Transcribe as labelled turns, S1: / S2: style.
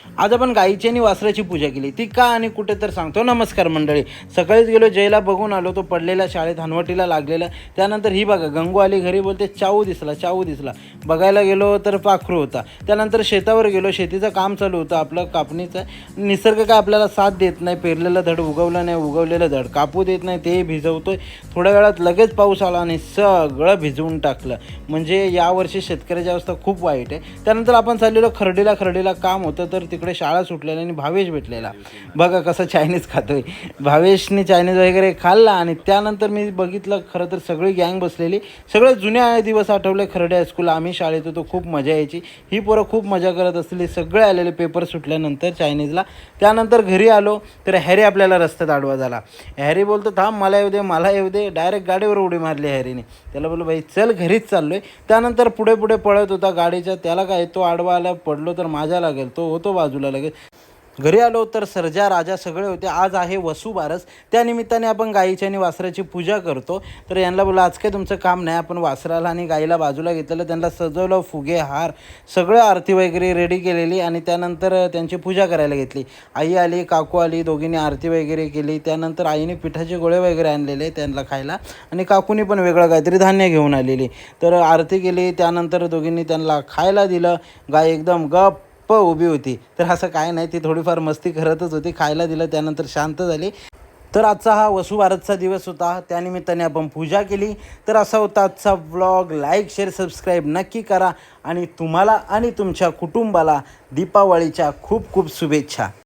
S1: आज आपण गाईची आणि वासराची पूजा केली. ती का आणि कुठे तर सांगतो. नमस्कार मंडळी. सकाळीच गेलो जयला बघून आलो, तो पडलेला शाळेत हनवटीला लागलेला. त्यानंतर ही बघा गंगू आली घरी, बोलते चाऊ दिसला. बघायला गेलो तर पाखरू होता. त्यानंतर शेतावर गेलो, शेतीचं काम चालू होतं आपलं कापणीचं. निसर्ग काय आपल्याला साथ देत नाही. पेरलेलं धड उगवलं नाही, उगवलेलं धड कापू देत नाही, ते भिजवतोय. थोड्या वेळात लगेच पाऊस आला आणि सगळं भिजवून टाकलं. म्हणजे यावर्षी शेतकऱ्याची अवस्था खूप वाईट आहे. त्यानंतर आपण चाललेलो खर्डीला काम होतं, तर तिकडे शाळा सुटलेला आणि भावेश भेटलेला. बघा कसं चायनीज खातोय. भावेशने चायनीज वगैरे खाल्ला आणि त्यानंतर मी बघितलं खरं तर सगळी गँग बसलेली. सगळे जुने दिवस आठवले. खर्डे हायस्कूल आम्ही शाळेत होतो, खूप मजा यायची. ही पोरं खूप मजा करत असलेली. सगळे आलेले पेपर सुटल्यानंतर चायनीजला. त्यानंतर घरी आलो तर हॅरी आपल्याला रस्त्यात आडवा झाला. हॅरी बोलतो थांब मला येऊ दे. डायरेक्ट गाडीवर उडी मारली हॅरीने. त्याला बोललो भाई चल घरीच चाललोय. त्यानंतर पुढे पळत होता गाडीच्या. त्याला काय तो आडवा आला, पडलो तर माझ्या लागेल, तो होतो बाजूला लगेच. घरी आलो तर सर्जा राजा सगळे होते. आज आहे वसुबारस, त्यानिमित्ताने आपण गाईची आणि वासराची पूजा करतो. तर यांना बोला आज काय तुमचं काम नाही. आपण वासराला आणि गाईला बाजूला घेतलेलं, त्यांना सजवलं, फुगे हार सगळं आरती वगैरे रेडी केलेली आणि त्यानंतर त्यांची पूजा करायला घेतली. आई आली, काकू आली, दोघींनी आरती वगैरे केली. त्यानंतर आईने पिठाचे गोळे वगैरे आणलेले त्यांना खायला आणि काकूनी पण वेगळं काहीतरी धान्य घेऊन आलेली. तर आरती केली. त्यानंतर दोघींनी त्यांना खायला दिलं. गाय एकदम गप्प उभी होती. तर असं काय नाही, ती थोडीफार मस्ती करतच होती. खायला दिलं त्यानंतर शांत झाली. तर आजचा हा वसुबारसचा दिवस होता, त्यानिमित्ताने आपण पूजा केली. तर असा होता आजचा व्लॉग. लाईक शेअर सबस्क्राईब नक्की करा आणि तुम्हाला आणि तुमच्या कुटुंबाला दीपावलीच्या खूप खूप शुभेच्छा.